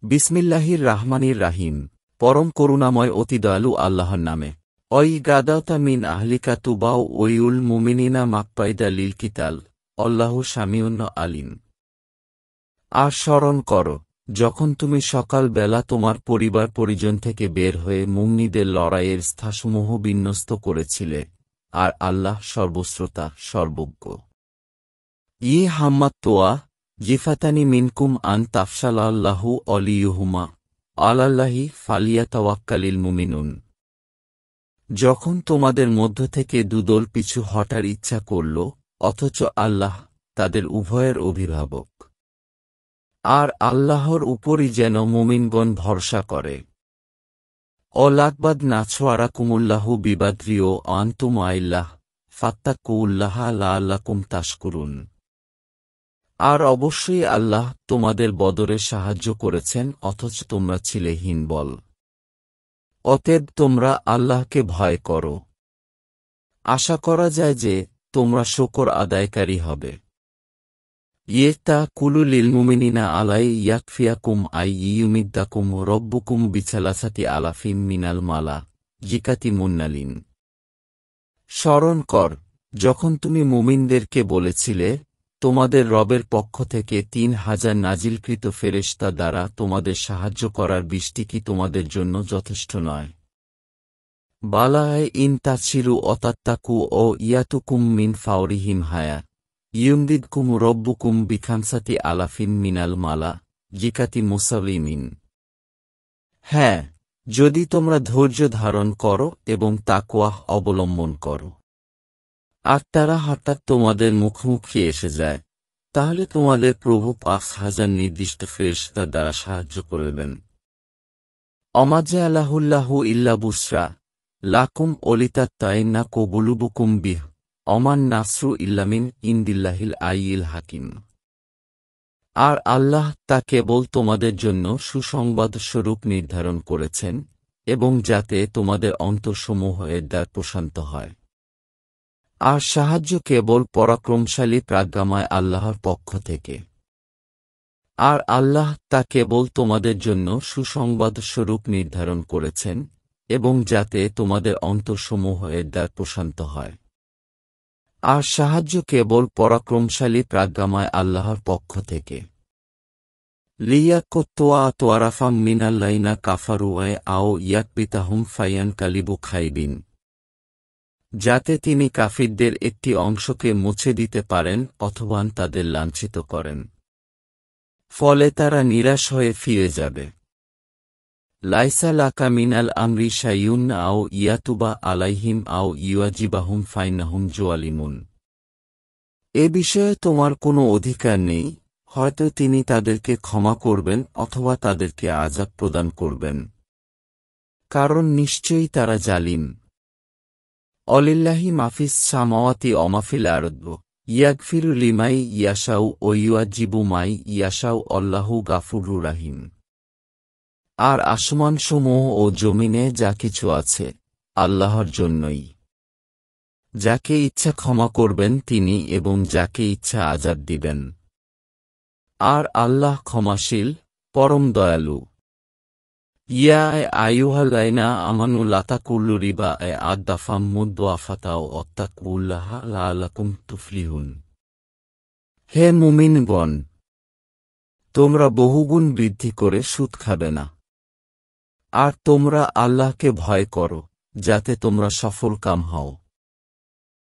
বিসমিল্লাহির রাহমানির রাহিম। পরম করুণাময় অতি দয়ালু আল্লাহর নামে। অই গাদাতা মিন আহলিকা তুবাও ওয়ুল মুমিনিনা মাকপাইদা লিল কিতাল অল্লাহু সামিউন আলিম। আর স্মরণ কর, যখন তুমি সকাল বেলা তোমার পরিবার পরিজন থেকে বের হয়ে মুমিনদের লড়াইয়ের স্থাসমূহ বিন্যস্ত করেছিলে, আর আল্লাহ সর্বশ্রোতা সর্বজ্ঞ। হাম্মাত তোয়া জিফাতানি মিনকুম আন তাফশালাল্লাহু অলিয়ুহুমা আলাল্লাহি ফালিয়াতাওয়াক্কালিল মুমিনুন। যখন তোমাদের মধ্য থেকে দুদল পিছু হটার ইচ্ছা করল, অথচ আল্লাহ তাদের উভয়ের অভিভাবক। আর আল্লাহর উপরই যেন মুমিনগণ ভরসা করে। অলাকবাদ নাছোয়ারা কুমুল্লাহু বিবাদ্রিও আন্তুম আইল্লাহ ফাত্তাকুল্লাহা লাআল্লাকুম তাশকুরুন। আর অবশ্যই আল্লাহ তোমাদের বদরে সাহায্য করেছেন, অথচ তোমরা ছিলে হীনবল। অতএব তোমরা আল্লাহকে ভয় করো। আশা করা যায় যে তোমরা শুকর আদায়কারী হবে। ইয়েতা কুলু লিল মুমিনিনা আলাই ইয়াকফিয়াকুম আই ইয়ুমিদ্দাকুম রব্বুকুম বিছালাসাতি আলাফিম মিনাল মালা জিকাতি মুন্নালিন। স্মরণ কর, যখন তুমি মুমিনদেরকে বলেছিলে, তোমাদের রবের পক্ষ থেকে ৩,০০০ নাজিলকৃত ফেরেশতা দ্বারা তোমাদের সাহায্য করার বৃষ্টি কি তোমাদের জন্য যথেষ্ট নয়? বালায় ইন তাছিরু অতাত্তাকু ও ইয়াতুকুম মিন ফাওরিহিম হায়া ইয়ুমদিদকুম রব্বুকুম বিখামসাতি আলাফিন মিনাল মালা জিকাতি মুসালিমিন। হ্যাঁ, যদি তোমরা ধৈর্য ধারণ করো এবং তাকওয়াহ অবলম্বন করো, আর তারা হঠাৎ তোমাদের মুখোমুখি এসে যায়, তাহলে তোমাদের প্রভু ৫,০০০ নির্দিষ্ট ফেরেশতা দ্বারা সাহায্য করবেন। অমাজ্জালাহুল্লাহু ইল্লা বুসরা লাকুম ওলিতাত্তাইন্না কুলুবুকুম বিহ অমান নাসরু ইল্লামিন ইনদিল্লাহিল আইয়িল হাকিম। আর আল্লাহ তা কেবল তোমাদের জন্য সুসংবাদ স্বরূপ নির্ধারণ করেছেন, এবং যাতে তোমাদের অন্তরসমূহ এর দ্বার প্রশান্ত হয়। আর সাহায্য কেবল পরাক্রমশালী প্রাজ্ঞাময় আল্লাহর পক্ষ থেকে। আর আল্লাহ তা কেবল তোমাদের জন্য সুসংবাদ স্বরূপ নির্ধারণ করেছেন, এবং যাতে তোমাদের অন্তরসমূহ এর দ্বার প্রশান্ত হয়। আর সাহায্য কেবল পরাক্রমশালী প্রাজ্ঞাময় আল্লাহর পক্ষ থেকে। লিয়াকুত্তুয়া তোয়ারাফাম মিনাল্লাইনা কাফারুয়ে আও ইয়াকবিতাহুম ফায়ান কালিবু খাইবিন। যাতে তিনি কাফিরদের একটি অংশকে মুছে দিতে পারেন অথবা তাদের লাঞ্ছিত করেন, ফলে তারা নিরাশ হয়ে ফিরে যাবে। লাইসা লাকা মিনাল আমরি শাইউন আও ইয়াতুবা আলাইহিম আও ইউয়াজিবাহুম ফাইন্নাহুম জুয়ালিমুন। এ বিষয়ে তোমার কোনো অধিকার নেই, হয়তো তিনি তাদেরকে ক্ষমা করবেন অথবা তাদেরকে আযাব প্রদান করবেন, কারণ নিশ্চয়ই তারা জালিম। অলিল্লাহি মাফিস সামাওয়াতি অমাফিল আরদ ইয়াগফিরু লিমাই ইয়াশাউ ও ইউআজিবু মাই ইয়াশাউ অল্লাহু গাফুরুর রাহিম। আর আসমানসমূহ ও জমিনে যা কিছু আছে আল্লাহর জন্যই। যাকে ইচ্ছা ক্ষমা করবেন তিনি, এবং যাকে ইচ্ছা আযাব দিবেন। আর আল্লাহ ক্ষমাশীল, পরম দয়ালু। ইয়া আইয়ুহাল্লাযীনা আমানু লা তাকুলু রিবা আদ-দাফাম মুদওয়াফাতাও ওয়াত্তাকুল্লাহা লাআল্লাকুম তুফলিহুন। হে মুমিনগণ, তোমরা বহুগুণ বৃদ্ধি করে সুদ খাবে না। আর তোমরা আল্লাহকে ভয় করো, যাতে তোমরা সফলকাম হও।